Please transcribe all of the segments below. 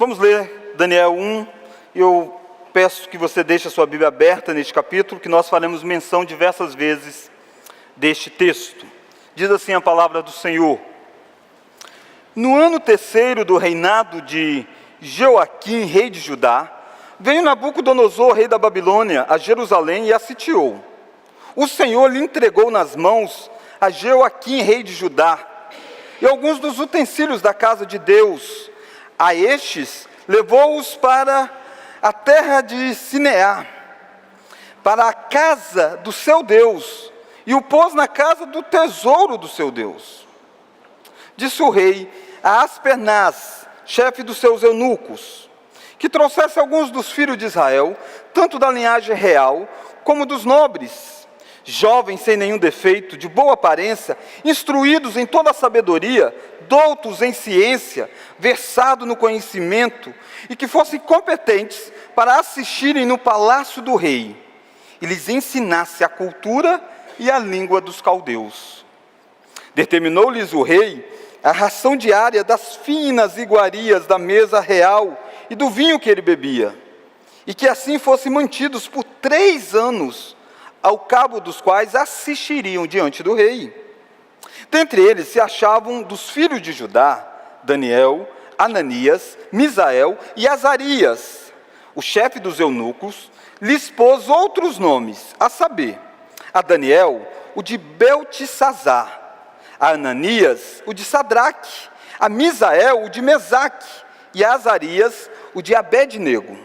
Vamos ler Daniel 1, eu peço que você deixe a sua Bíblia aberta neste capítulo, que nós faremos menção diversas vezes deste texto. Diz assim a palavra do Senhor: no ano terceiro do reinado de Joaquim, rei de Judá, veio Nabucodonosor, rei da Babilônia, a Jerusalém e a sitiou. O Senhor lhe entregou nas mãos a Joaquim, rei de Judá, e alguns dos utensílios da casa de Deus. A estes levou-os para a terra de Sineá, para a casa do seu Deus, e o pôs na casa do tesouro do seu Deus. Disse o rei a Aspernaz, chefe dos seus eunucos, que trouxesse alguns dos filhos de Israel, tanto da linhagem real como dos nobres, jovens sem nenhum defeito, de boa aparência, instruídos em toda a sabedoria, doutos em ciência, versados no conhecimento, e que fossem competentes para assistirem no palácio do rei, e lhes ensinasse a cultura e a língua dos caldeus. Determinou-lhes o rei a ração diária das finas iguarias da mesa real e do vinho que ele bebia, e que assim fossem mantidos por 3 anos, ao cabo dos quais assistiriam diante do rei. Dentre eles se achavam dos filhos de Judá, Daniel, Ananias, Misael e Azarias. O chefe dos eunucos lhes pôs outros nomes, a saber, a Daniel, o de Beltesazar, a Ananias, o de Sadraque, a Misael, o de Mesaque, e a Azarias, o de Abednego.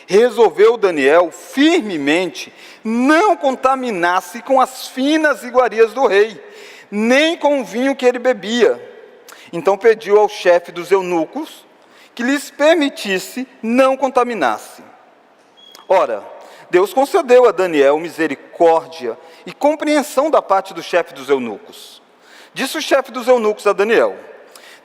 Resolveu Daniel firmemente não contaminar-se com as finas iguarias do rei, nem com o vinho que ele bebia. Então pediu ao chefe dos eunucos que lhes permitisse não contaminar-se. Ora, Deus concedeu a Daniel misericórdia e compreensão da parte do chefe dos eunucos. Disse o chefe dos eunucos a Daniel: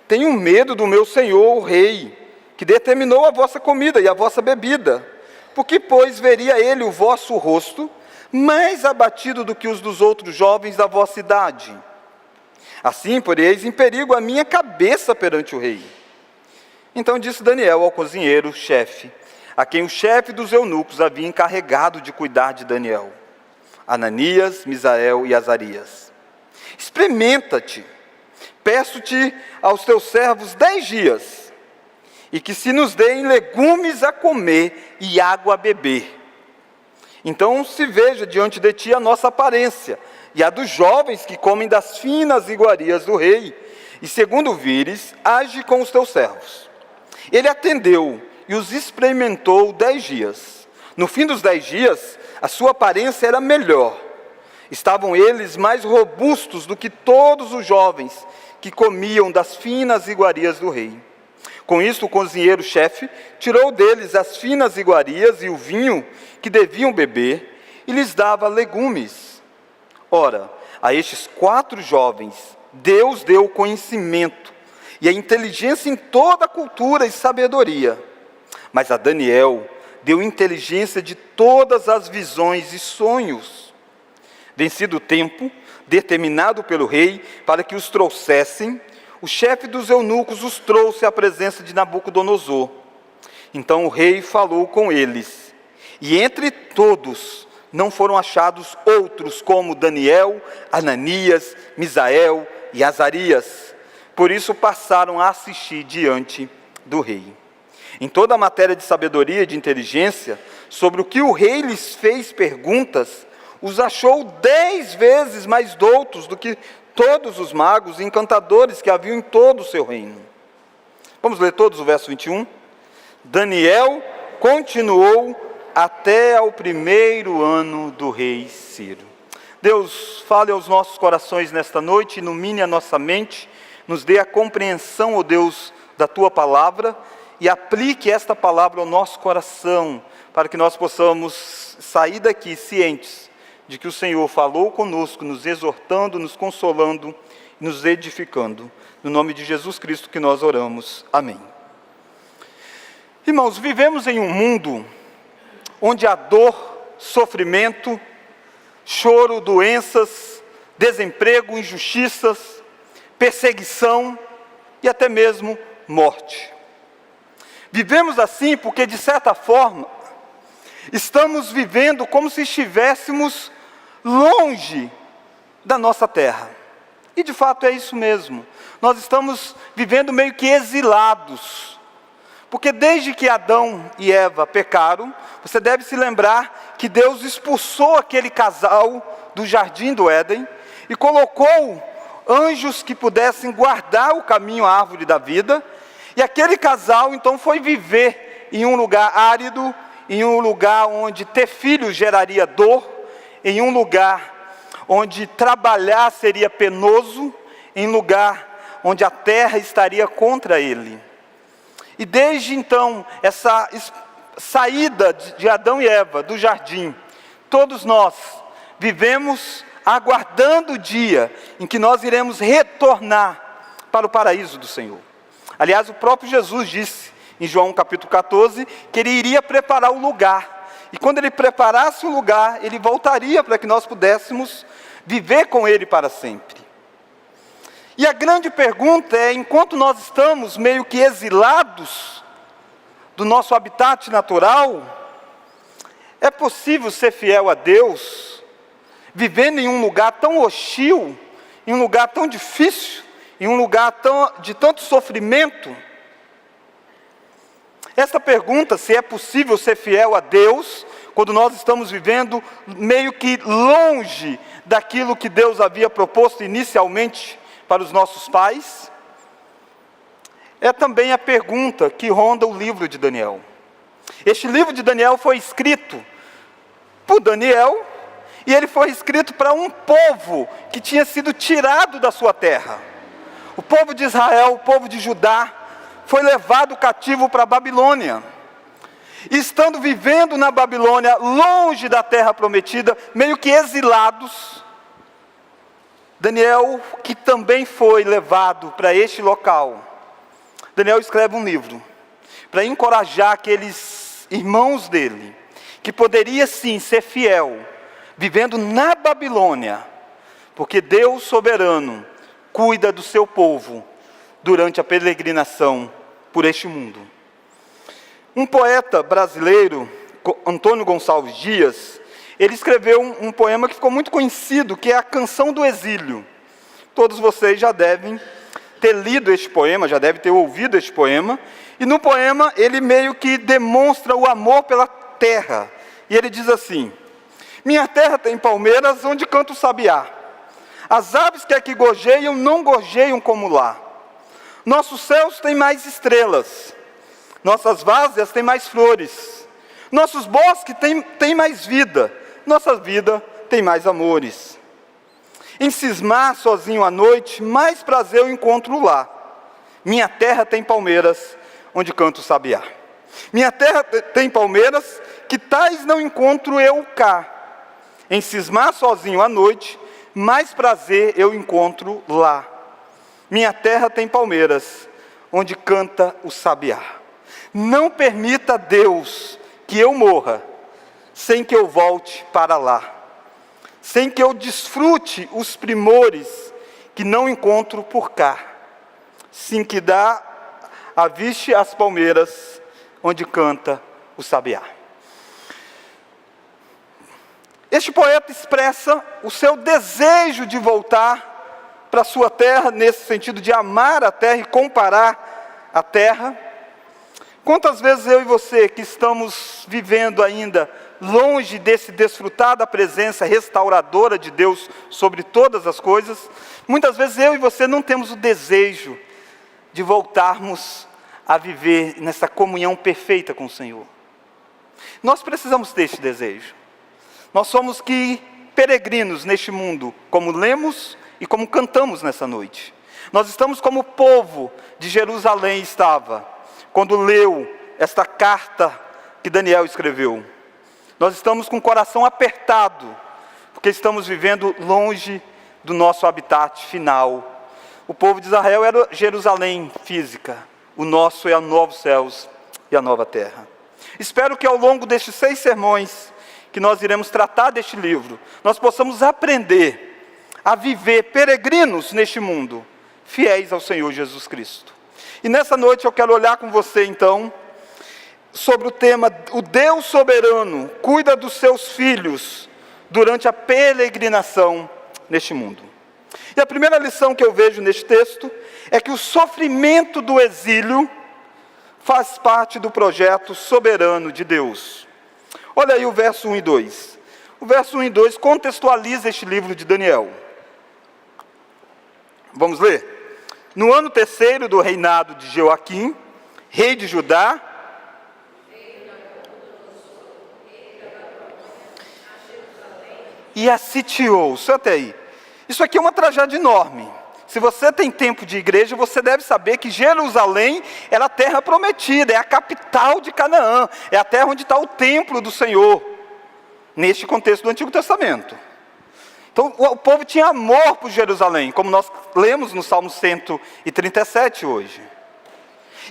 tenho medo do meu senhor, o rei, que determinou a vossa comida e a vossa bebida, porque, pois, veria ele o vosso rosto mais abatido do que os dos outros jovens da vossa idade. Assim, poreis em perigo a minha cabeça perante o rei. Então disse Daniel ao cozinheiro chefe, a quem o chefe dos eunucos havia encarregado de cuidar de Daniel, Ananias, Misael e Azarias: experimenta-te, peço-te aos teus servos 10 dias, e que se nos deem legumes a comer e água a beber. Então se veja diante de ti a nossa aparência, e a dos jovens que comem das finas iguarias do rei, e segundo vires, age com os teus servos. Ele atendeu e os experimentou 10 dias. No fim dos 10 dias, a sua aparência era melhor. Estavam eles mais robustos do que todos os jovens que comiam das finas iguarias do rei. Com isso, o cozinheiro-chefe tirou deles as finas iguarias e o vinho que deviam beber, e lhes dava legumes. Ora, a estes 4 jovens, Deus deu conhecimento e a inteligência em toda a cultura e sabedoria. Mas a Daniel deu inteligência de todas as visões e sonhos. Vencido o tempo, determinado pelo rei para que os trouxessem, o chefe dos eunucos os trouxe à presença de Nabucodonosor. Então o rei falou com eles, e entre todos não foram achados outros como Daniel, Ananias, Misael e Azarias. Por isso passaram a assistir diante do rei. Em toda a matéria de sabedoria e de inteligência, sobre o que o rei lhes fez perguntas, os achou 10 vezes mais doutos do que todos os magos e encantadores que haviam em todo o seu reino. Vamos ler todos o verso 21? Daniel continuou até ao 1º ano do rei Ciro. Deus, fale aos nossos corações nesta noite, ilumine a nossa mente, nos dê a compreensão, ó Deus, da Tua palavra, e aplique esta palavra ao nosso coração, para que nós possamos sair daqui cientes de que o Senhor falou conosco, nos exortando, nos consolando, nos edificando. No nome de Jesus Cristo que nós oramos. Amém. Irmãos, vivemos em um mundo onde há dor, sofrimento, choro, doenças, desemprego, injustiças, perseguição e até mesmo morte. Vivemos assim porque, de certa forma, estamos vivendo como se estivéssemos longe da nossa terra. E de fato é isso mesmo. Nós estamos vivendo meio que exilados. Porque desde que Adão e Eva pecaram, você deve se lembrar que Deus expulsou aquele casal do jardim do Éden e colocou anjos que pudessem guardar o caminho à árvore da vida. E aquele casal então foi viver em um lugar árido, em um lugar onde ter filhos geraria dor, em um lugar onde trabalhar seria penoso, em um lugar onde a terra estaria contra ele. E desde então, essa saída de Adão e Eva do jardim, todos nós vivemos aguardando o dia em que nós iremos retornar para o paraíso do Senhor. Aliás, o próprio Jesus disse em João capítulo 14 que ele iria preparar o lugar. E quando ele preparasse o lugar, ele voltaria para que nós pudéssemos viver com ele para sempre. E a grande pergunta é, enquanto nós estamos meio que exilados do nosso habitat natural, é possível ser fiel a Deus, vivendo em um lugar tão hostil, em um lugar tão difícil, em um lugar de tanto sofrimento? Esta pergunta, se é possível ser fiel a Deus, quando nós estamos vivendo meio que longe daquilo que Deus havia proposto inicialmente para os nossos pais, é também a pergunta que ronda o livro de Daniel. Este livro de Daniel foi escrito por Daniel, e ele foi escrito para um povo que tinha sido tirado da sua terra. O povo de Israel, o povo de Judá, foi levado cativo para a Babilônia. E estando vivendo na Babilônia, longe da terra prometida, meio que exilados, Daniel, que também foi levado para este local, Daniel escreve um livro para encorajar aqueles irmãos dele, que poderia sim ser fiel, vivendo na Babilônia, porque Deus soberano cuida do seu povo durante a peregrinação por este mundo. Um poeta brasileiro, Antônio Gonçalves Dias, ele escreveu um poema que ficou muito conhecido, que é a Canção do Exílio. Todos vocês já devem ter lido este poema, já devem ter ouvido este poema. E no poema ele meio que demonstra o amor pela terra. E ele diz assim: minha terra tem palmeiras onde canta o sabiá. As aves que aqui gorjeiam não gorjeiam como lá. Nossos céus têm mais estrelas. Nossas várzeas têm mais flores. Nossos bosques têm mais vida. Nossa vida tem mais amores. Em cismar sozinho à noite, mais prazer eu encontro lá. Minha terra tem palmeiras, onde canta o sabiá. Minha terra tem palmeiras, que tais não encontro eu cá. Em cismar sozinho à noite, mais prazer eu encontro lá. Minha terra tem palmeiras, onde canta o sabiá. Não permita, Deus, que eu morra, sem que eu volte para lá. Sem que eu desfrute os primores que não encontro por cá. Sem que dá a viste as palmeiras, onde canta o sabiá. Este poeta expressa o seu desejo de voltar para a sua terra, nesse sentido de amar a terra e comparar a terra. Quantas vezes eu e você, que estamos vivendo ainda longe desse desfrutar da presença restauradora de Deus sobre todas as coisas, muitas vezes eu e você não temos o desejo de voltarmos a viver nessa comunhão perfeita com o Senhor. Nós precisamos ter este desejo. Nós somos que peregrinos neste mundo, como lemos e como cantamos nessa noite. Nós estamos como o povo de Jerusalém estava, quando leu esta carta que Daniel escreveu. Nós estamos com o coração apertado, porque estamos vivendo longe do nosso habitat final. O povo de Israel era Jerusalém física, o nosso é a novos céus e a nova terra. Espero que ao longo destes 6 sermões, que nós iremos tratar deste livro, nós possamos aprender a viver peregrinos neste mundo, fiéis ao Senhor Jesus Cristo. E nessa noite eu quero olhar com você então, sobre o tema: o Deus soberano cuida dos seus filhos durante a peregrinação neste mundo. E a primeira lição que eu vejo neste texto é que o sofrimento do exílio faz parte do projeto soberano de Deus. Olha aí o verso 1 e 2. O verso 1 e 2 contextualiza este livro de Daniel. Vamos ler? No ano terceiro do reinado de Joaquim, rei de Judá, e a sitiou. Senta aí. Isso aqui é uma tragédia enorme. Se você tem tempo de igreja, você deve saber que Jerusalém era a terra prometida, é a capital de Canaã, é a terra onde está o templo do Senhor, neste contexto do Antigo Testamento. Então o povo tinha amor por Jerusalém, como nós lemos no Salmo 137 hoje.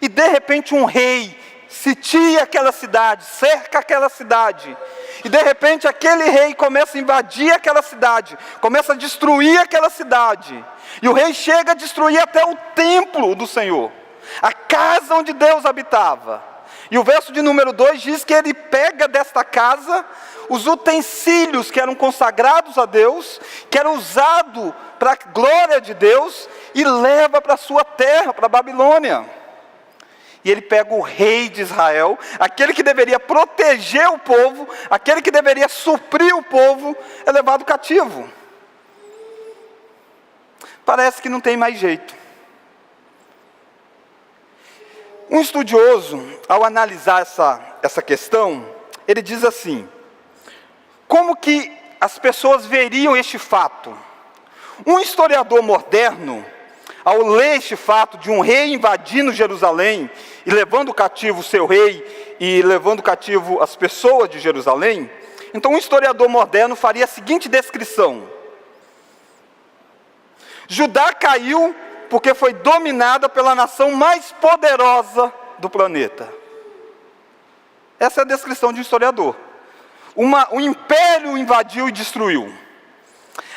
E de repente um rei sitia aquela cidade, cerca aquela cidade. E de repente aquele rei começa a invadir aquela cidade, começa a destruir aquela cidade. E o rei chega a destruir até o templo do Senhor, a casa onde Deus habitava. E o verso de número 2 diz que ele pega desta casa os utensílios que eram consagrados a Deus, que eram usados para a glória de Deus, e leva para a sua terra, para a Babilônia. E ele pega o rei de Israel, aquele que deveria proteger o povo, aquele que deveria suprir o povo, é levado cativo. Parece que não tem mais jeito. Um estudioso, ao analisar essa questão, ele diz assim: como que as pessoas veriam este fato? Um historiador moderno, ao ler este fato de um rei invadindo Jerusalém e levando cativo o seu rei e levando cativo as pessoas de Jerusalém, então um historiador moderno faria a seguinte descrição: Judá caiu porque foi dominada pela nação mais poderosa do planeta. Essa é a descrição de um historiador. Um império invadiu e destruiu.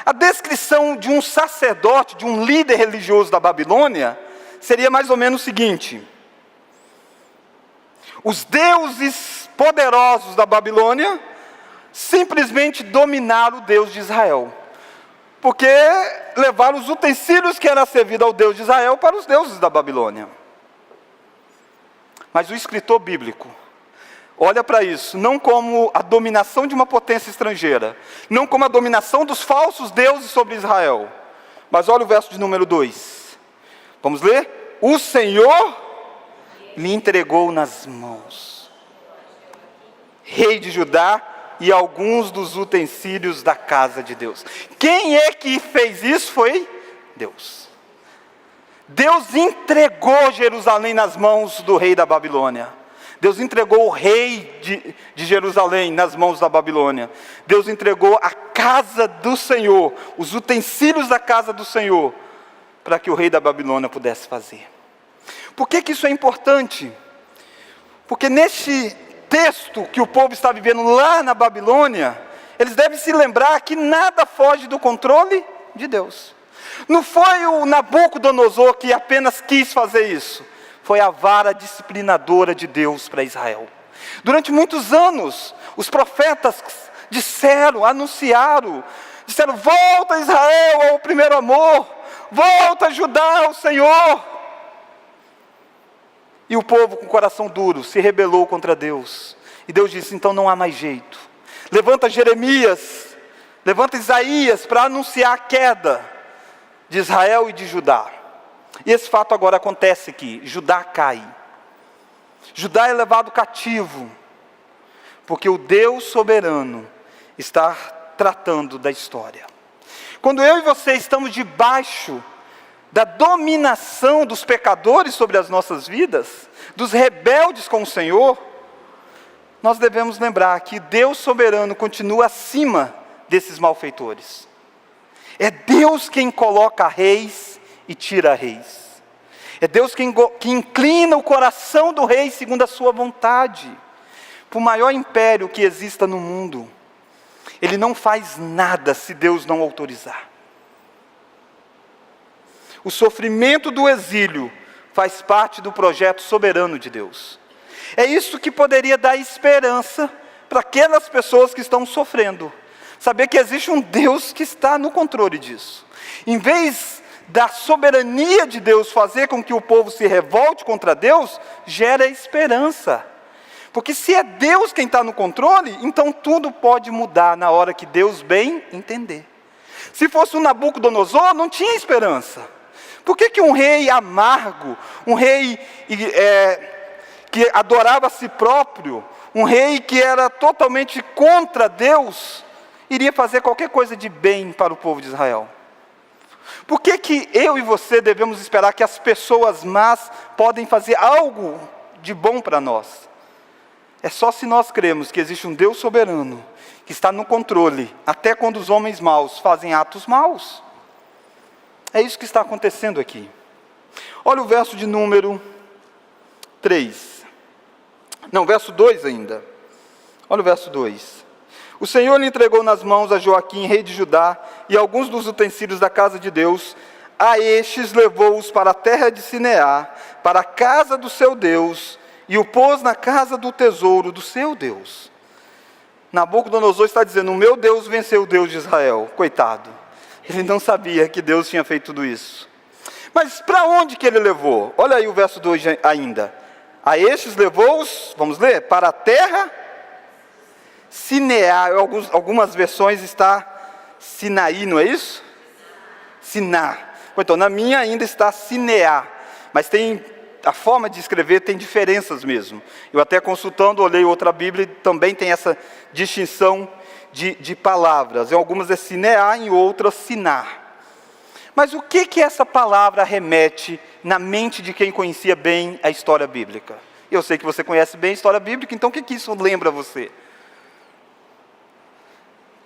A descrição de um sacerdote, de um líder religioso da Babilônia, seria mais ou menos o seguinte: os deuses poderosos da Babilônia simplesmente dominaram o Deus de Israel, porque levaram os utensílios que eram servidos ao Deus de Israel para os deuses da Babilônia. Mas o escritor bíblico olha para isso, não como a dominação de uma potência estrangeira, não como a dominação dos falsos deuses sobre Israel, mas olha o verso de número 2. Vamos ler? O Senhor lhe entregou nas mãos, rei de Judá, e alguns dos utensílios da casa de Deus. Quem é que fez isso? Foi Deus. Deus entregou Jerusalém nas mãos do rei da Babilônia. Deus entregou o rei de Jerusalém nas mãos da Babilônia. Deus entregou a casa do Senhor, os utensílios da casa do Senhor, para que o rei da Babilônia pudesse fazer. Por que isso é importante? Porque neste texto que o povo está vivendo lá na Babilônia, eles devem se lembrar que nada foge do controle de Deus. Não foi o Nabucodonosor que apenas quis fazer isso, foi a vara disciplinadora de Deus para Israel. Durante muitos anos, os profetas anunciaram, disseram: volta Israel ao primeiro amor, volta Judá ao Senhor. E o povo com o coração duro se rebelou contra Deus. E Deus disse: então não há mais jeito. Levanta Jeremias, levanta Isaías para anunciar a queda de Israel e de Judá. E esse fato agora acontece aqui. Judá cai. Judá é levado cativo, porque o Deus soberano está tratando da história. Quando eu e você estamos debaixo da dominação dos pecadores sobre as nossas vidas, dos rebeldes com o Senhor, nós devemos lembrar que Deus soberano continua acima desses malfeitores. É Deus quem coloca reis e tira reis. É Deus quem inclina o coração do rei segundo a sua vontade. Por maior império que exista no mundo, ele não faz nada se Deus não autorizar. O sofrimento do exílio faz parte do projeto soberano de Deus. É isso que poderia dar esperança para aquelas pessoas que estão sofrendo. Saber que existe um Deus que está no controle disso. Em vez da soberania de Deus fazer com que o povo se revolte contra Deus, gera esperança. Porque se é Deus quem está no controle, então tudo pode mudar na hora que Deus bem entender. Se fosse o Nabucodonosor, não tinha esperança. Por que um rei amargo, um rei que adorava a si próprio, um rei que era totalmente contra Deus, iria fazer qualquer coisa de bem para o povo de Israel? Por que eu e você devemos esperar que as pessoas más podem fazer algo de bom para nós? É só se nós cremos que existe um Deus soberano, que está no controle, até quando os homens maus fazem atos maus. É isso que está acontecendo aqui. Olha o verso de número 3. Não, verso 2 ainda. Olha o verso 2. O Senhor lhe entregou nas mãos a Joaquim, rei de Judá, e alguns dos utensílios da casa de Deus. A estes levou-os para a terra de Sineá, para a casa do seu Deus, e o pôs na casa do tesouro do seu Deus. Nabucodonosor está dizendo: o meu Deus venceu o Deus de Israel. Coitado. Ele não sabia que Deus tinha feito tudo isso. Mas para onde que ele levou? Olha aí o verso 2 ainda. A estes levou-os, vamos ler, para a terra Sineá. Algumas versões está Sinaí, não é isso? Siná. Então, na minha ainda está Sineá. Mas a forma de escrever tem diferenças mesmo. Eu até consultando, olhei outra Bíblia, também tem essa distinção de palavras. Em algumas é Sineá, em outras Siná. Mas o que essa palavra remete na mente de quem conhecia bem a história bíblica? Eu sei que você conhece bem a história bíblica, então o que isso lembra você?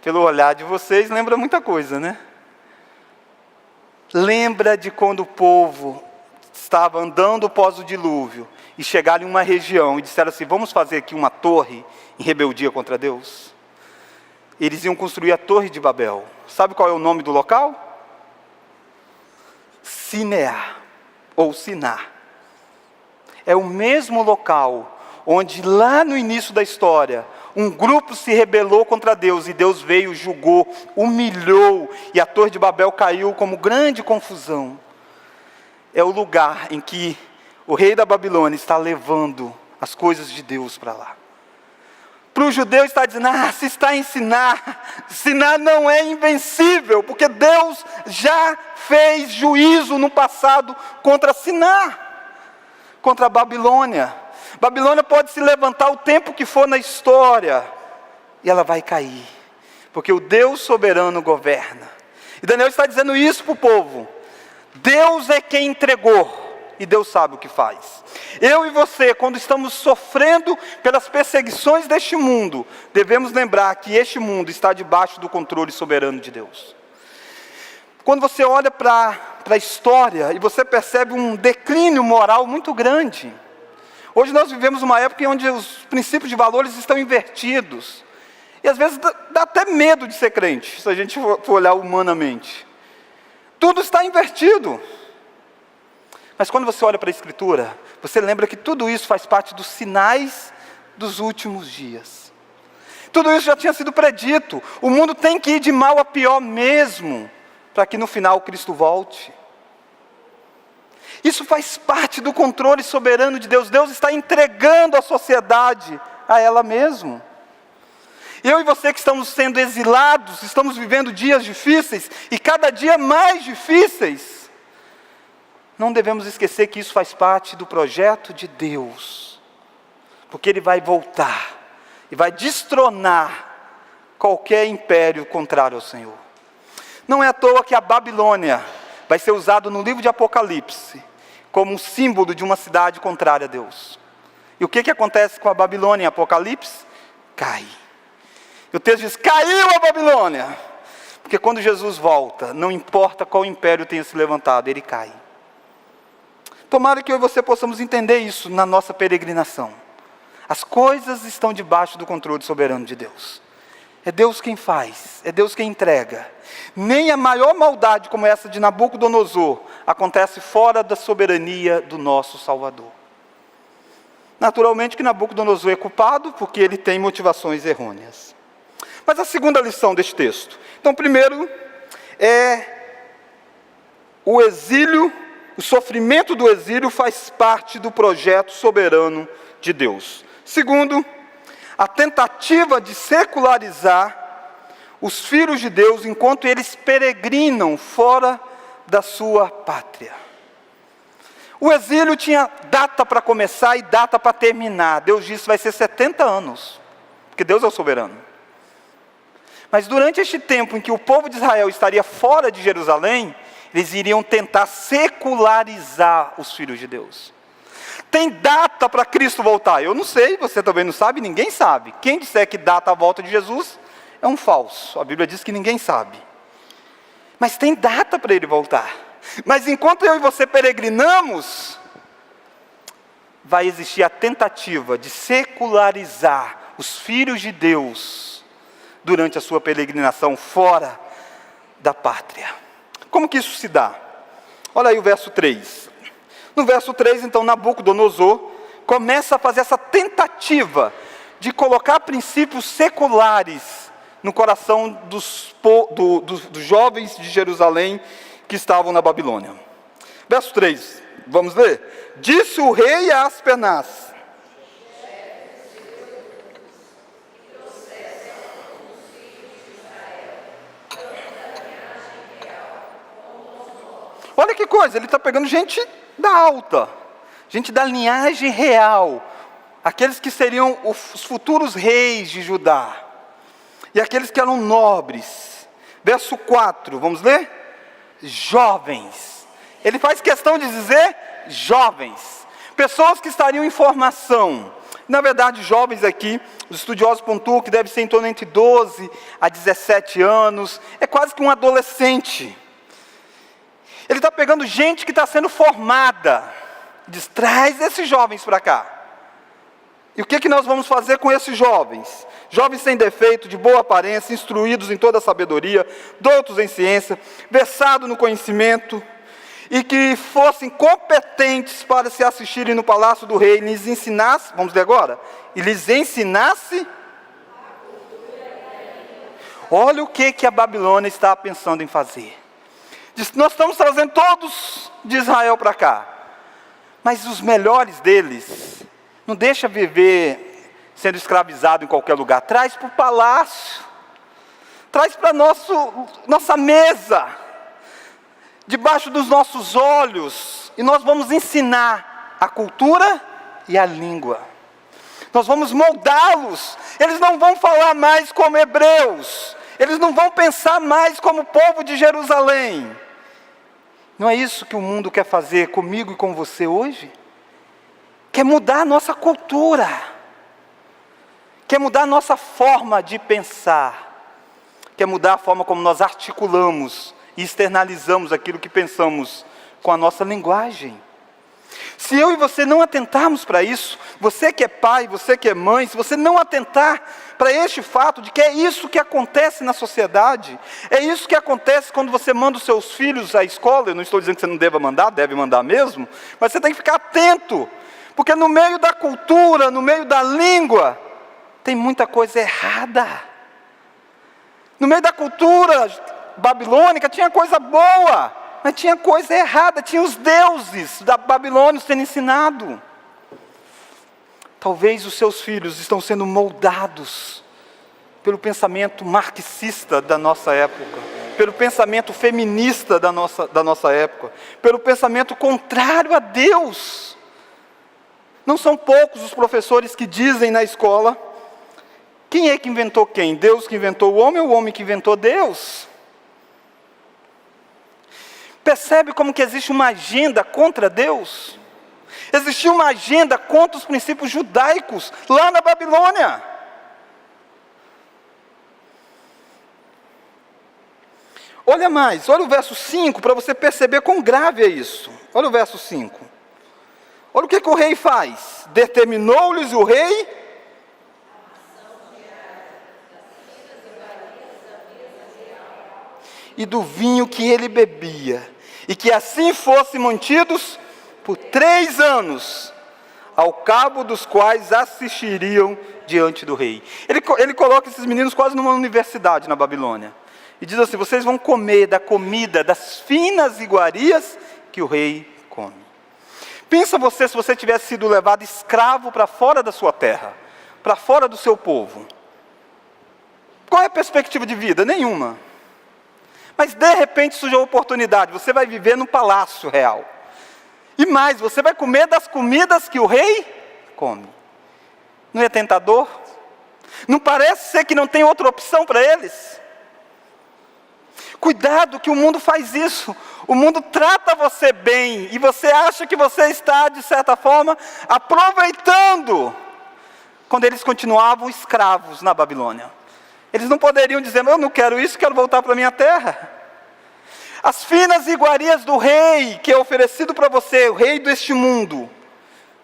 Pelo olhar de vocês, lembra muita coisa, né? Lembra de quando o povo estava andando pós o dilúvio e chegaram em uma região e disseram assim: vamos fazer aqui uma torre em rebeldia contra Deus? Eles iam construir a Torre de Babel. Sabe qual é o nome do local? Sineá, ou Siná. É o mesmo local onde lá no início da história, um grupo se rebelou contra Deus, e Deus veio, julgou, humilhou, e a Torre de Babel caiu como grande confusão. É o lugar em que o rei da Babilônia está levando as coisas de Deus para lá. Para o judeu está dizendo: se está em Siná, Siná não é invencível, porque Deus já fez juízo no passado contra Siná, contra a Babilônia. Babilônia pode se levantar o tempo que for na história, e ela vai cair, porque o Deus soberano governa. E Daniel está dizendo isso para o povo: Deus é quem entregou, e Deus sabe o que faz. Eu e você, quando estamos sofrendo pelas perseguições deste mundo, devemos lembrar que este mundo está debaixo do controle soberano de Deus. Quando você olha para a história e você percebe um declínio moral muito grande. Hoje nós vivemos uma época onde os princípios de valores estão invertidos. E às vezes dá até medo de ser crente, se a gente for olhar humanamente. Tudo está invertido. Mas quando você olha para a Escritura, você lembra que tudo isso faz parte dos sinais dos últimos dias. Tudo isso já tinha sido predito. O mundo tem que ir de mal a pior mesmo, para que no final Cristo volte. Isso faz parte do controle soberano de Deus. Deus está entregando a sociedade a ela mesma. Eu e você que estamos sendo exilados, estamos vivendo dias difíceis, e cada dia mais difíceis. Não devemos esquecer que isso faz parte do projeto de Deus, porque Ele vai voltar e vai destronar qualquer império contrário ao Senhor. Não é à toa que a Babilônia vai ser usado no livro de Apocalipse como um símbolo de uma cidade contrária a Deus. E o que acontece com a Babilônia em Apocalipse? Cai. E o texto diz: caiu a Babilônia. Porque quando Jesus volta, não importa qual império tenha se levantado, ele cai. Tomara que eu e você possamos entender isso na nossa peregrinação. As coisas estão debaixo do controle soberano de Deus. É Deus quem faz, é Deus quem entrega. Nem a maior maldade como essa de Nabucodonosor acontece fora da soberania do nosso Salvador. Naturalmente que Nabucodonosor é culpado, porque ele tem motivações errôneas. Mas a segunda lição deste texto. Então, primeiro, o exílio, o sofrimento do exílio faz parte do projeto soberano de Deus. Segundo, a tentativa de secularizar os filhos de Deus enquanto eles peregrinam fora da sua pátria. O exílio tinha data para começar e data para terminar. Deus disse que vai ser 70 anos, porque Deus é o soberano. Mas durante este tempo em que o povo de Israel estaria fora de Jerusalém, eles iriam tentar secularizar os filhos de Deus. Tem data para Cristo voltar? Eu não sei, você também não sabe, ninguém sabe. Quem disser que data a volta de Jesus é um falso. A Bíblia diz que ninguém sabe. Mas tem data para ele voltar. Mas enquanto eu e você peregrinamos, vai existir a tentativa de secularizar os filhos de Deus durante a sua peregrinação fora da pátria. Como que isso se dá? Olha aí o verso 3. No verso 3, então, Nabucodonosor começa a fazer essa tentativa de colocar princípios seculares no coração dos jovens de Jerusalém que estavam na Babilônia. Verso 3, vamos ler? Disse o rei a Aspenaz: olha que coisa, ele está pegando gente da alta, gente da linhagem real, aqueles que seriam os futuros reis de Judá, e aqueles que eram nobres. Verso 4, vamos ler? Jovens. Ele faz questão de dizer jovens, pessoas que estariam em formação. Na verdade, jovens aqui, os estudiosos pontuam que deve ser em torno entre 12 a 17 anos, é quase que um adolescente. Ele está pegando gente que está sendo formada, diz: traz esses jovens para cá. E o que nós vamos fazer com esses jovens? Jovens sem defeito, de boa aparência, instruídos em toda a sabedoria, doutos em ciência, versados no conhecimento, e que fossem competentes para se assistirem no palácio do rei, e lhes ensinasse, vamos ler agora, e lhes ensinasse. Olha o que a Babilônia está pensando em fazer. Diz: nós estamos trazendo todos de Israel para cá, mas os melhores deles, não deixa viver sendo escravizado em qualquer lugar, traz para o palácio, traz para nossa mesa, debaixo dos nossos olhos, e nós vamos ensinar a cultura e a língua, nós vamos moldá-los. Eles não vão falar mais como hebreus, eles não vão pensar mais como o povo de Jerusalém. Não é isso que o mundo quer fazer comigo e com você hoje? Quer mudar a nossa cultura, quer mudar a nossa forma de pensar, quer mudar a forma como nós articulamos e externalizamos aquilo que pensamos com a nossa linguagem. Se eu e você não atentarmos para isso, você que é pai, você que é mãe, se você não atentar para este fato de que é isso que acontece na sociedade, é isso que acontece quando você manda os seus filhos à escola. Eu não estou dizendo que você não deva mandar, deve mandar mesmo, mas você tem que ficar atento, porque no meio da cultura, no meio da língua, tem muita coisa errada. No meio da cultura babilônica tinha coisa boa, mas tinha coisa errada, tinha os deuses da Babilônia sendo ensinado. Talvez os seus filhos estão sendo moldados pelo pensamento marxista da nossa época, pelo pensamento feminista da nossa época, pelo pensamento contrário a Deus. Não são poucos os professores que dizem na escola: quem é que inventou quem? Deus que inventou o homem ou o homem que inventou Deus? Percebe como que existe uma agenda contra Deus? Existia uma agenda contra os princípios judaicos lá na Babilônia. Olha mais, olha o verso 5 para você perceber quão grave é isso. Olha o verso 5. Olha o que o rei faz. Determinou-lhes o rei e do vinho que ele bebia, e que assim fossem mantidos por 3 anos, ao cabo dos quais assistiriam diante do rei. Ele coloca esses meninos quase numa universidade na Babilônia. E diz assim: vocês vão comer da comida, das finas iguarias que o rei come. Pensa você se você tivesse sido levado escravo para fora da sua terra, para fora do seu povo. Qual é a perspectiva de vida? Nenhuma. Mas de repente surge a oportunidade, você vai viver num palácio real. E mais, você vai comer das comidas que o rei come. Não é tentador? Não parece ser que não tem outra opção para eles? Cuidado que o mundo faz isso. O mundo trata você bem e você acha que você está, de certa forma, aproveitando. Quando eles continuavam escravos na Babilônia. Eles não poderiam dizer: eu não quero isso, quero voltar para a minha terra. As finas iguarias do rei, que é oferecido para você, o rei deste mundo,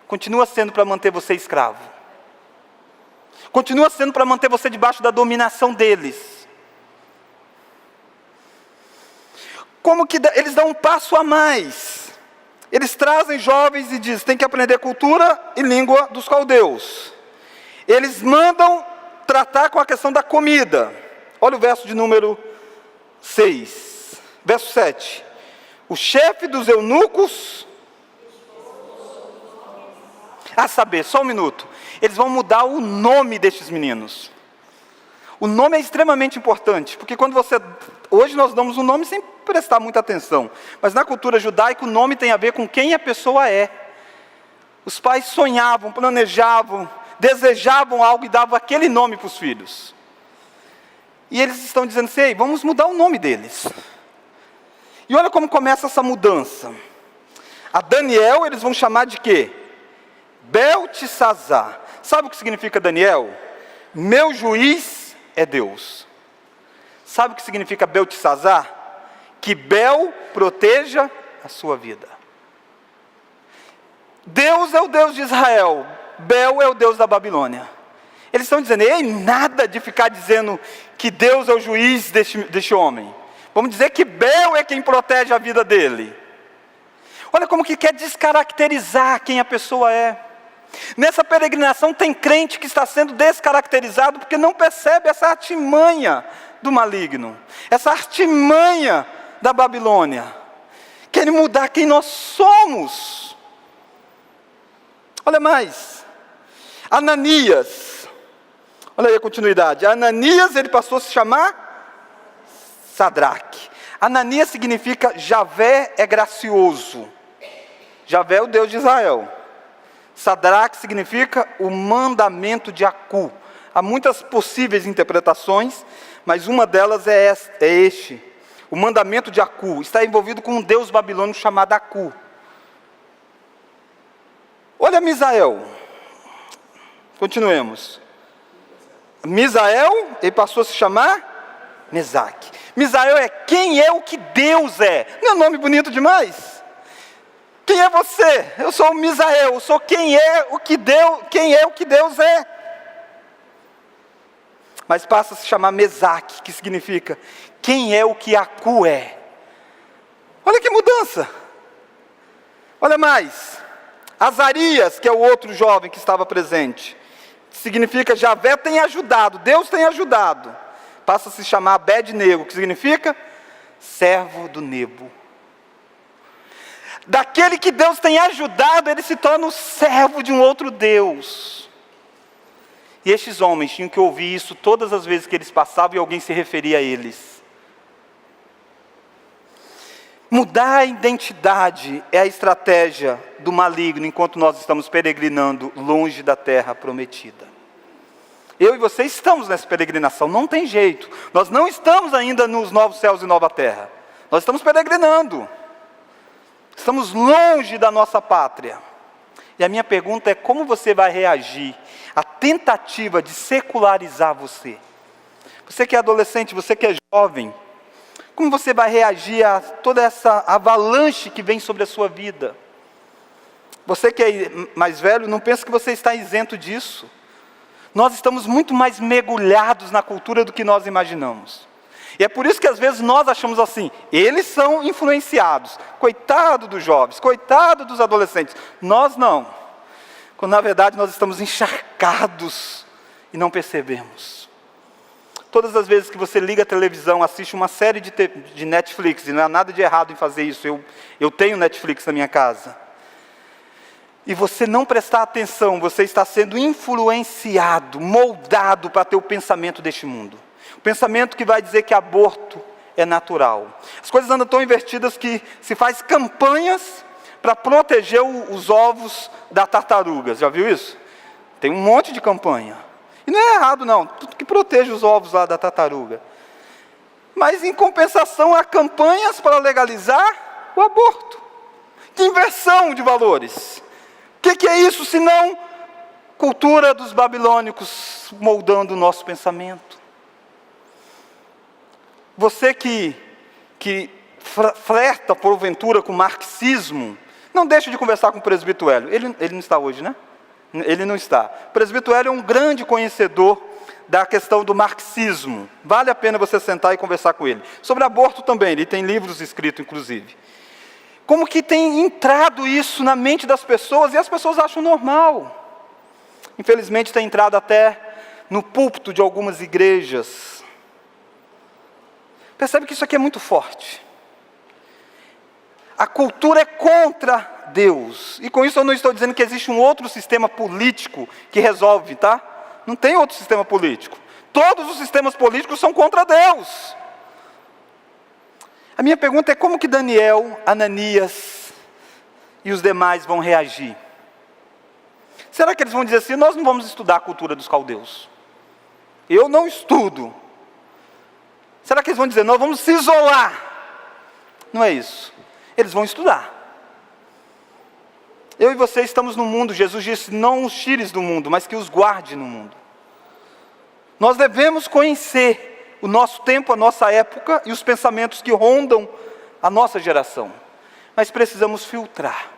continua sendo para manter você escravo. Continua sendo para manter você debaixo da dominação deles. Como que eles dão um passo a mais? Eles trazem jovens e dizem: tem que aprender cultura e língua dos caldeus. Eles mandam tratar com a questão da comida. Olha o verso de número 6. Verso 7. O chefe dos eunucos, a saber, só um minuto, eles vão mudar o nome destes meninos. O nome é extremamente importante, porque quando hoje nós damos um nome sem prestar muita atenção, mas na cultura judaica o nome tem a ver com quem a pessoa é. Os pais sonhavam, planejavam, desejavam algo e davam aquele nome para os filhos. E eles estão dizendo assim: ei, vamos mudar o nome deles. E olha como começa essa mudança. A Daniel eles vão chamar de quê? Beltesazar. Sabe o que significa Daniel? Meu juiz é Deus. Sabe o que significa Beltesazar? Que Bel proteja a sua vida. Deus é o Deus de Israel, Bel é o Deus da Babilônia. Eles estão dizendo: ei, nada de ficar dizendo que Deus é o juiz deste homem. Vamos dizer que Bel é quem protege a vida dele. Olha como que quer descaracterizar quem a pessoa é. Nessa peregrinação tem crente que está sendo descaracterizado porque não percebe essa artimanha do maligno, essa artimanha da Babilônia. Querem mudar quem nós somos. Olha mais. Ananias. Olha aí a continuidade. Ananias, ele passou a se chamar Sadraque. Ananias significa Javé é gracioso. Javé é o Deus de Israel. Sadraque significa o mandamento de Acu. Há muitas possíveis interpretações, mas uma delas é este. O mandamento de Acu está envolvido com um deus babilônico chamado Acu. Olha Misael. Continuemos. Misael, ele passou a se chamar Mesaque. Misael é quem é o que Deus é. Não é um nome bonito demais? Quem é você? Eu sou o Misael, eu sou quem é o que Deus é. Mas passa a se chamar Mesaque, que significa quem é o que Acu é. Olha que mudança. Olha mais. Azarias, que é o outro jovem que estava presente, significa Javé tem ajudado, Deus tem ajudado. Passa a se chamar Abed-nego, que significa servo do Nebo. Daquele que Deus tem ajudado, ele se torna o servo de um outro Deus. E estes homens tinham que ouvir isso todas as vezes que eles passavam e alguém se referia a eles. Mudar a identidade é a estratégia do maligno enquanto nós estamos peregrinando longe da terra prometida. Eu e você estamos nessa peregrinação, não tem jeito. Nós não estamos ainda nos novos céus e nova terra. Nós estamos peregrinando. Estamos longe da nossa pátria. E a minha pergunta é: como você vai reagir à tentativa de secularizar você? Você que é adolescente, você que é jovem, como você vai reagir a toda essa avalanche que vem sobre a sua vida? Você que é mais velho, não pensa que você está isento disso. Nós estamos muito mais mergulhados na cultura do que nós imaginamos. E é por isso que às vezes nós achamos assim: eles são influenciados. Coitado dos jovens, coitado dos adolescentes. Nós não. quando na verdade nós estamos encharcados e não percebemos. Todas as vezes que você liga a televisão, assiste uma série de Netflix, e não há nada de errado em fazer isso, eu tenho Netflix na minha casa, e você não prestar atenção, você está sendo influenciado, moldado para ter o pensamento deste mundo. O pensamento que vai dizer que aborto é natural. As coisas andam tão invertidas que se faz campanhas para proteger os ovos da tartaruga. Já viu isso? Tem um monte de campanha. E não é errado não, tudo que protege os ovos lá da tartaruga. Mas em compensação há campanhas para legalizar o aborto. Que inversão de valores. O que é isso senão cultura dos babilônicos moldando o nosso pensamento? Você que flerta porventura com o marxismo, não deixe de conversar com o presbítero Hélio. Ele não está hoje, né? Ele não está. O presbítero Hélio é um grande conhecedor da questão do marxismo. Vale a pena você sentar e conversar com ele. Sobre aborto também, ele tem livros escritos, inclusive. Como que tem entrado isso na mente das pessoas e as pessoas acham normal. Infelizmente tem entrado até no púlpito de algumas igrejas. Percebe que isso aqui é muito forte. A cultura é contra Deus. E com isso eu não estou dizendo que existe um outro sistema político que resolve, tá? Não tem outro sistema político. Todos os sistemas políticos são contra Deus. A minha pergunta é como que Daniel, Ananias e os demais vão reagir? Será que eles vão dizer assim, nós não vamos estudar a cultura dos caldeus? Eu não estudo. Será que eles vão dizer, nós vamos se isolar? Não é isso. Eles vão estudar. Eu e você estamos no mundo, Jesus disse, não os tires do mundo, mas que os guarde no mundo. Nós devemos conhecer o nosso tempo, a nossa época e os pensamentos que rondam a nossa geração. Mas precisamos filtrar.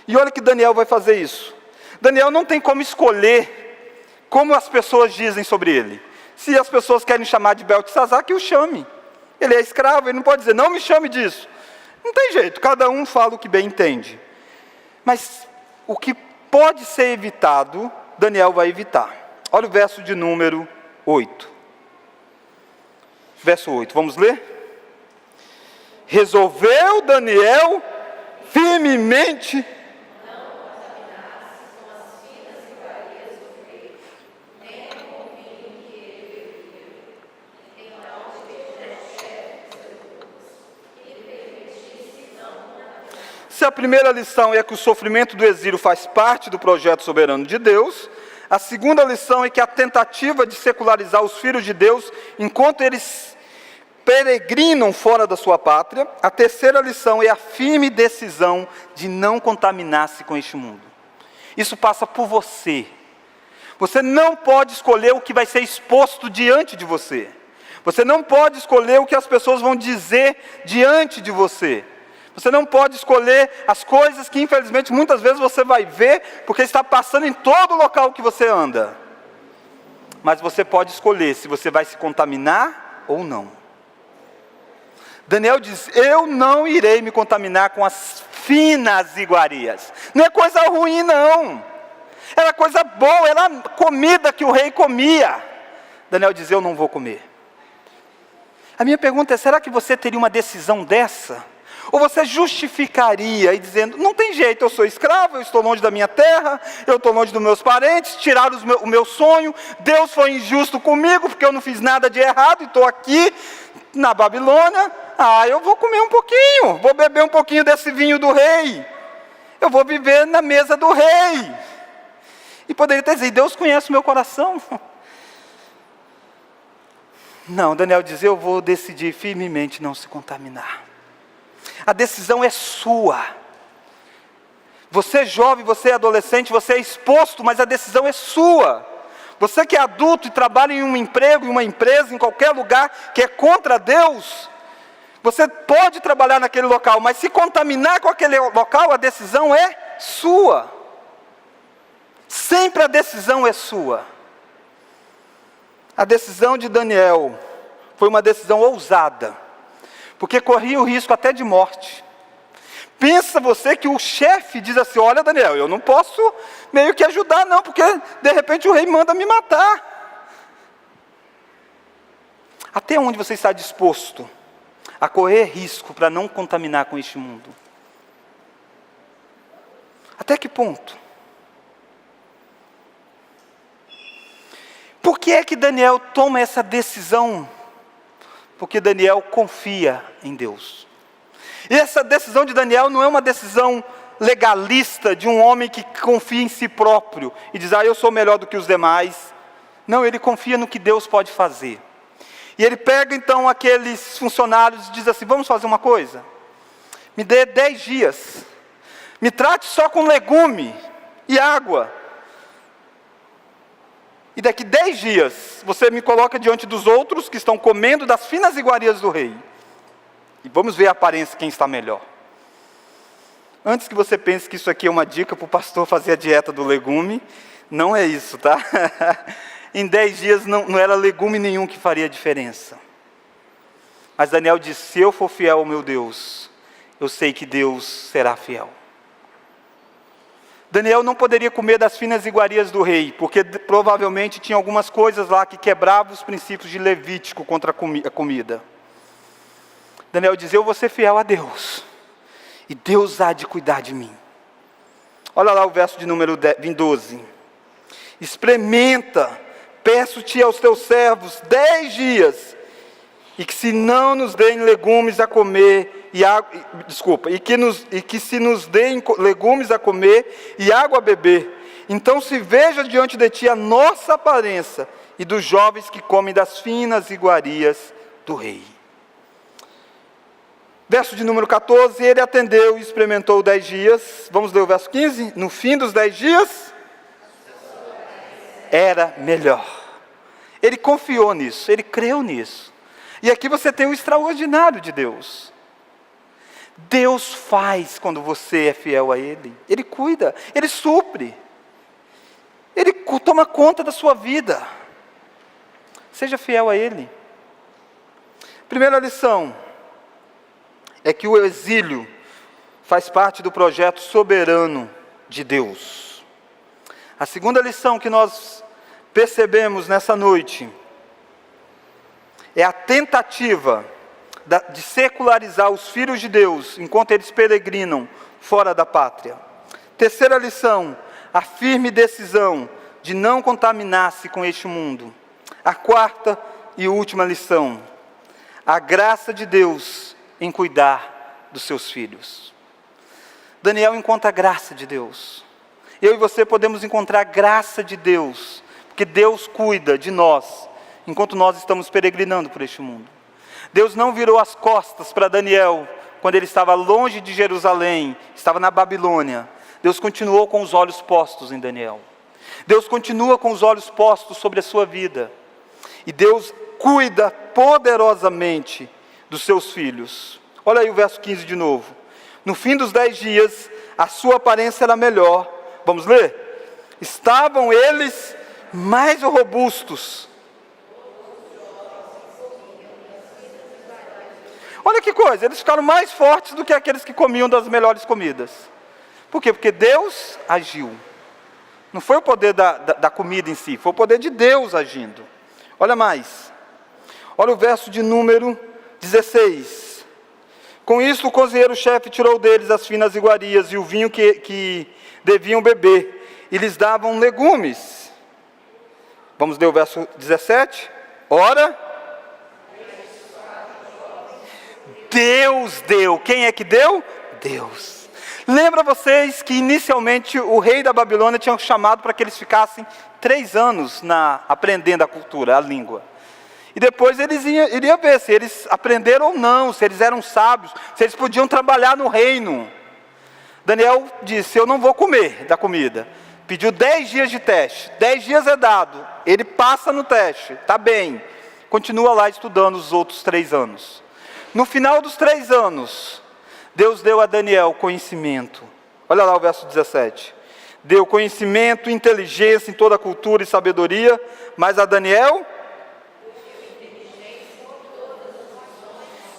E olha que Daniel vai fazer isso. Daniel não tem como escolher como as pessoas dizem sobre ele. Se as pessoas querem chamar de Beltesazar, que o chame. Ele é escravo, ele não pode dizer, não me chame disso. Não tem jeito, cada um fala o que bem entende. Mas o que pode ser evitado, Daniel vai evitar. Olha o verso de número 8. Verso 8, vamos ler? Resolveu Daniel firmemente Se a primeira lição é que o sofrimento do exílio faz parte do projeto soberano de Deus, a segunda lição é que a tentativa de secularizar os filhos de Deus, enquanto eles peregrinam fora da sua pátria, a terceira lição é a firme decisão de não contaminar-se com este mundo. Isso passa por você. Você não pode escolher o que vai ser exposto diante de você. Você não pode escolher o que as pessoas vão dizer diante de você. Você não pode escolher as coisas que infelizmente muitas vezes você vai ver, porque está passando em todo local que você anda. Mas você pode escolher se você vai se contaminar ou não. Daniel diz, eu não irei me contaminar com as finas iguarias. Não é coisa ruim não. Era coisa boa, era comida que o rei comia. Daniel diz, eu não vou comer. A minha pergunta é, será que você teria uma decisão dessa? Ou você justificaria e dizendo, não tem jeito, eu sou escravo, eu estou longe da minha terra, eu estou longe dos meus parentes, tiraram o meu sonho, Deus foi injusto comigo, porque eu não fiz nada de errado, e estou aqui na Babilônia, eu vou comer um pouquinho, vou beber um pouquinho desse vinho do rei, eu vou viver na mesa do rei. E poderia ter dizer, Deus conhece o meu coração. Não, Daniel diz, eu vou decidir firmemente não se contaminar. A decisão é sua. Você é jovem, você é adolescente, você é exposto, mas a decisão é sua. Você que é adulto e trabalha em um emprego, em uma empresa, em qualquer lugar que é contra Deus, você pode trabalhar naquele local, mas se contaminar com aquele local, a decisão é sua. Sempre a decisão é sua. A decisão de Daniel foi uma decisão ousada, porque corria o risco até de morte. Pensa você que o chefe diz assim: olha, Daniel, eu não posso meio que ajudar não, porque de repente o rei manda me matar. Até onde você está disposto a correr risco para não contaminar com este mundo? Até que ponto? Por que é que Daniel toma essa decisão? Porque Daniel confia em Deus. E essa decisão de Daniel não é uma decisão legalista de um homem que confia em si próprio e diz: eu sou melhor do que os demais. Não, ele confia no que Deus pode fazer. E ele pega então aqueles funcionários e diz assim: vamos fazer uma coisa? Me dê 10 dias. Me trate só com legume e água. E daqui 10 dias, você me coloca diante dos outros que estão comendo das finas iguarias do rei. E vamos ver a aparência, quem está melhor. Antes que você pense que isso aqui é uma dica para o pastor fazer a dieta do legume, não é isso, tá? Em 10 dias não era legume nenhum que faria diferença. Mas Daniel disse: se eu for fiel ao meu Deus, eu sei que Deus será fiel. Daniel não poderia comer das finas iguarias do rei, porque provavelmente tinha algumas coisas lá que quebravam os princípios de Levítico contra a comida. Daniel diz: eu vou ser fiel a Deus, e Deus há de cuidar de mim. Olha lá o verso de número 12. Experimenta, peço-te aos teus servos 10 dias, e que se não nos deem legumes a comer, e que se nos deem legumes a comer e água a beber, então se veja diante de ti a nossa aparência e dos jovens que comem das finas iguarias do rei. Verso de número 14, ele atendeu e experimentou 10 dias. Vamos ler o verso 15. No fim dos 10 dias, era melhor. Ele confiou nisso, ele creu nisso. E aqui você tem o extraordinário de Deus. Deus faz quando você é fiel a Ele. Ele cuida, Ele supre. Ele toma conta da sua vida. Seja fiel a Ele. Primeira lição é que o exílio faz parte do projeto soberano de Deus. A segunda lição que nós percebemos nessa noite é a tentativa de secularizar os filhos de Deus enquanto eles peregrinam fora da pátria. Terceira lição, a firme decisão de não contaminar-se com este mundo. A quarta e última lição, a graça de Deus em cuidar dos seus filhos. Daniel encontra a graça de Deus. Eu e você podemos encontrar a graça de Deus, porque Deus cuida de nós enquanto nós estamos peregrinando por este mundo. Deus não virou as costas para Daniel quando ele estava longe de Jerusalém, estava na Babilônia. Deus continuou com os olhos postos em Daniel. Deus continua com os olhos postos sobre a sua vida. E Deus cuida poderosamente dos seus filhos. Olha aí o verso 15 de novo. No fim dos 10 dias, a sua aparência era melhor. Vamos ler? Estavam eles mais robustos. Olha que coisa, eles ficaram mais fortes do que aqueles que comiam das melhores comidas. Por quê? Porque Deus agiu. Não foi o poder da comida em si, foi o poder de Deus agindo. Olha mais. Olha o verso de número 16. Com isso o cozinheiro-chefe tirou deles as finas iguarias e o vinho que deviam beber, e lhes davam legumes. Vamos ler o verso 17. Ora, Deus deu. Quem é que deu? Deus. Lembra vocês que inicialmente o rei da Babilônia tinha chamado para que eles ficassem 3 anos aprendendo a cultura, a língua. E depois eles iriam ver se eles aprenderam ou não, se eles eram sábios, se eles podiam trabalhar no reino. Daniel disse: eu não vou comer da comida. Pediu 10 dias de teste. 10 dias é dado. Ele passa no teste, está bem. Continua lá estudando os outros 3 anos. No final dos 3 anos, Deus deu a Daniel conhecimento. Olha lá o verso 17. Deu conhecimento, inteligência em toda a cultura e sabedoria, mas a Daniel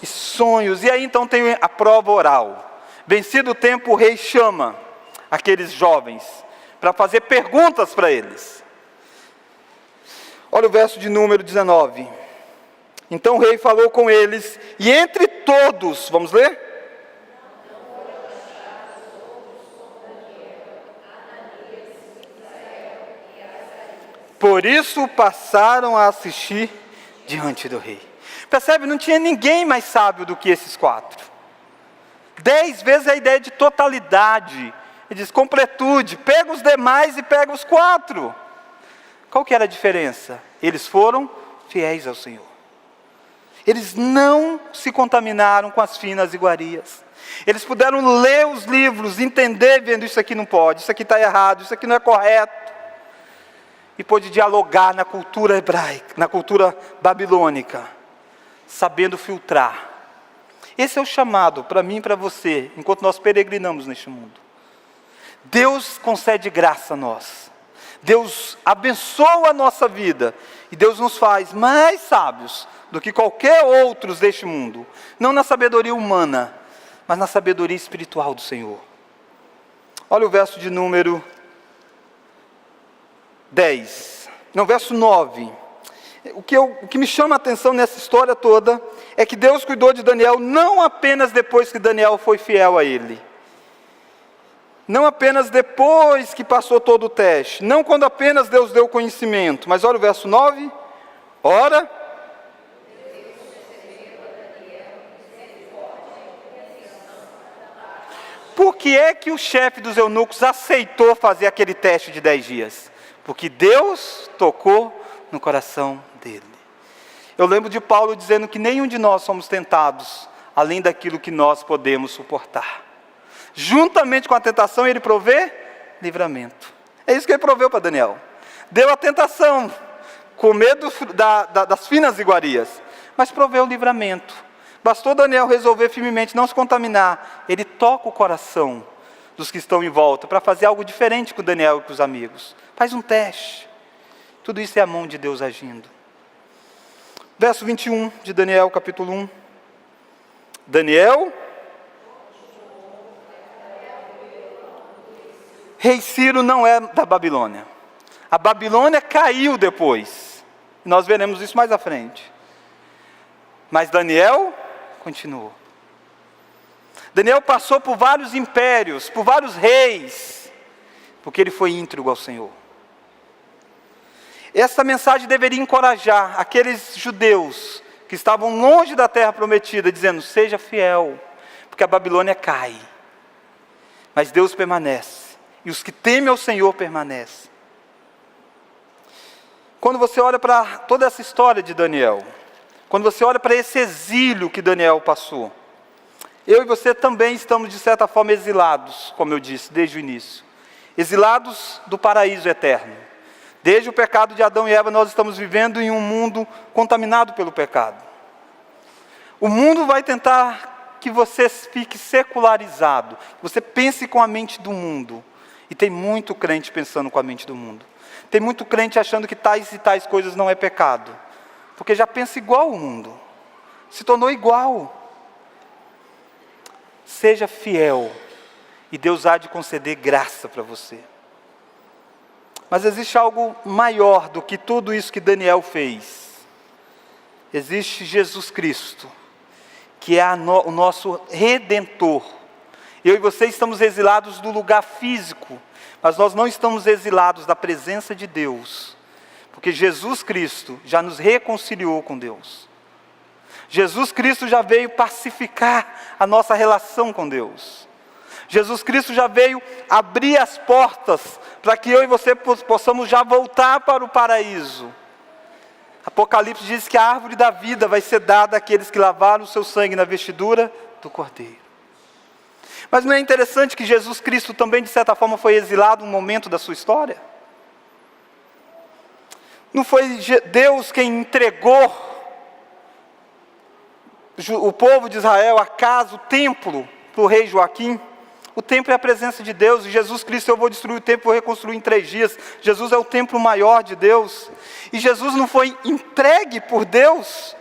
e sonhos. E aí então tem a prova oral. Vencido o tempo, o rei chama aqueles jovens para fazer perguntas para eles. Olha o verso de número 19. Então o rei falou com eles, e entre todos, vamos ler? Por isso passaram a assistir diante do rei. Percebe? Não tinha ninguém mais sábio do que esses 4. 10 vezes a ideia de totalidade. Ele diz, completude, pega os demais e pega os 4. Qual que era a diferença? Eles foram fiéis ao Senhor. Eles não se contaminaram com as finas iguarias. Eles puderam ler os livros, entender, vendo isso aqui não pode, isso aqui está errado, isso aqui não é correto. E pôde dialogar na cultura hebraica, na cultura babilônica, sabendo filtrar. Esse é o chamado para mim e para você, enquanto nós peregrinamos neste mundo. Deus concede graça a nós. Deus abençoa a nossa vida. E Deus nos faz mais sábios do que qualquer outros deste mundo. Não na sabedoria humana, mas na sabedoria espiritual do Senhor. Olha o verso de número 10. Não, verso 9. O que me chama a atenção nessa história toda é que Deus cuidou de Daniel não apenas depois que Daniel foi fiel a Ele. Não apenas depois que passou todo o teste. Não quando apenas Deus deu conhecimento. Mas olha o verso 9. Ora. Por que é que o chefe dos eunucos aceitou fazer aquele teste de 10 dias? Porque Deus tocou no coração dele. Eu lembro de Paulo dizendo que nenhum de nós somos tentados, além daquilo que nós podemos suportar. Juntamente com a tentação, ele provê livramento. É isso que ele proveu para Daniel. Deu a tentação, com medo das finas iguarias, mas proveu o livramento. Bastou Daniel resolver firmemente não se contaminar. Ele toca o coração dos que estão em volta para fazer algo diferente com Daniel e com os amigos. Faz um teste. Tudo isso é a mão de Deus agindo. Verso 21 de Daniel, capítulo 1. Daniel, rei Ciro não é da Babilônia. A Babilônia caiu depois. Nós veremos isso mais à frente. Mas Daniel continuou. Daniel passou por vários impérios, por vários reis, porque ele foi íntegro ao Senhor. Essa mensagem deveria encorajar aqueles judeus que estavam longe da terra prometida, dizendo, seja fiel, porque a Babilônia cai, mas Deus permanece, e os que temem ao Senhor permanecem. Quando você olha para toda essa história de Daniel, quando você olha para esse exílio que Daniel passou, eu e você também estamos de certa forma exilados, como eu disse desde o início, exilados do paraíso eterno. Desde o pecado de Adão e Eva, nós estamos vivendo em um mundo contaminado pelo pecado. O mundo vai tentar que você fique secularizado, que você pense com a mente do mundo. E tem muito crente pensando com a mente do mundo. Tem muito crente achando que tais e tais coisas não é pecado, porque já pensa igual o mundo, se tornou igual. Seja fiel, e Deus há de conceder graça para você. Mas existe algo maior do que tudo isso que Daniel fez. Existe Jesus Cristo, que é o nosso Redentor. Eu e você estamos exilados do lugar físico, mas nós não estamos exilados da presença de Deus, porque Jesus Cristo já nos reconciliou com Deus. Jesus Cristo já veio pacificar a nossa relação com Deus. Jesus Cristo já veio abrir as portas para que eu e você possamos já voltar para o paraíso. Apocalipse diz que a árvore da vida vai ser dada àqueles que lavaram o seu sangue na vestidura do Cordeiro. Mas não é interessante que Jesus Cristo também, de certa forma, foi exilado um momento da sua história? Não foi Deus quem entregou o povo de Israel a casa, o templo, para o rei Joaquim? O templo é a presença de Deus, e Jesus Cristo, eu vou destruir o templo, vou reconstruir em 3 dias. Jesus é o templo maior de Deus, e Jesus não foi entregue por Deus,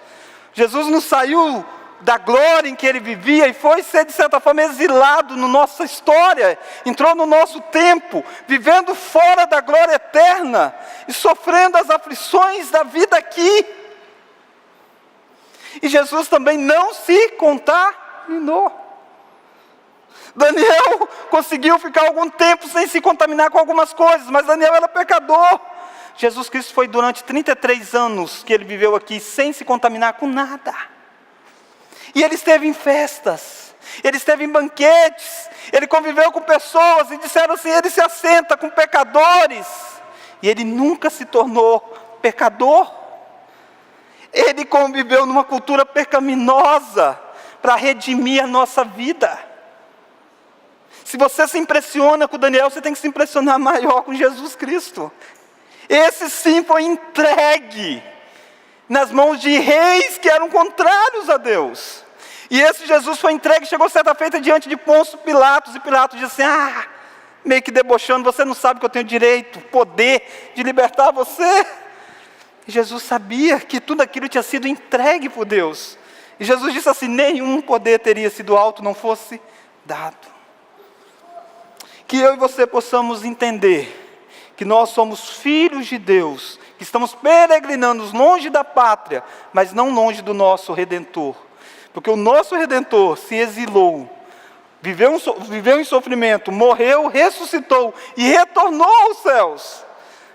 Jesus não saiu da glória em que ele vivia e foi ser, de certa forma, exilado na nossa história, entrou no nosso tempo, vivendo fora da glória eterna e sofrendo as aflições da vida aqui. E Jesus também não se contaminou. Daniel conseguiu ficar algum tempo sem se contaminar com algumas coisas, mas Daniel era pecador. Jesus Cristo foi durante 33 anos que ele viveu aqui sem se contaminar com nada. E ele esteve em festas, ele esteve em banquetes, ele conviveu com pessoas e disseram assim, ele se assenta com pecadores. E ele nunca se tornou pecador. Ele conviveu numa cultura pecaminosa para redimir a nossa vida. Se você se impressiona com Daniel, você tem que se impressionar maior com Jesus Cristo. Esse sim foi entregue nas mãos de reis que eram contrários a Deus. E esse Jesus foi entregue, chegou certa feita diante de Pôncio Pilatos, e Pilatos disse assim, meio que debochando, você não sabe que eu tenho direito, poder de libertar você? E Jesus sabia que tudo aquilo tinha sido entregue por Deus. E Jesus disse assim, nenhum poder teria sido alto não fosse dado. Que eu e você possamos entender que nós somos filhos de Deus, que estamos peregrinando longe da pátria, mas não longe do nosso Redentor. Porque o nosso Redentor se exilou, viveu em sofrimento, morreu, ressuscitou e retornou aos céus.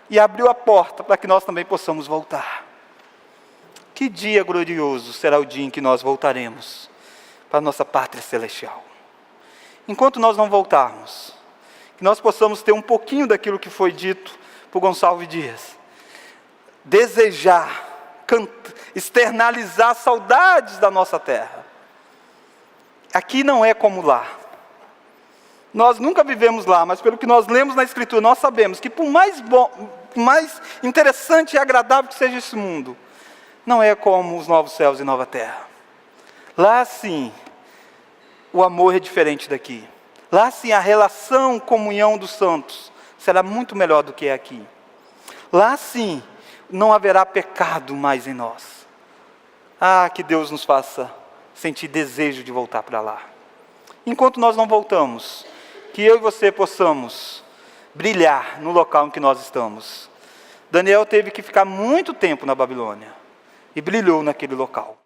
E abriu a porta para que nós também possamos voltar. Que dia glorioso será o dia em que nós voltaremos para a nossa pátria celestial. Enquanto nós não voltarmos, que nós possamos ter um pouquinho daquilo que foi dito por Gonçalves Dias. Desejar, externalizar saudades da nossa terra. Aqui não é como lá. Nós nunca vivemos lá, mas pelo que nós lemos na Escritura, nós sabemos que por mais interessante e agradável que seja esse mundo, não é como os novos céus e nova terra. Lá sim, o amor é diferente daqui. Lá sim, a relação, comunhão dos santos será muito melhor do que é aqui. Lá sim, não haverá pecado mais em nós. Que Deus nos faça sentir desejo de voltar para lá. Enquanto nós não voltamos, que eu e você possamos brilhar no local em que nós estamos. Daniel teve que ficar muito tempo na Babilônia e brilhou naquele local.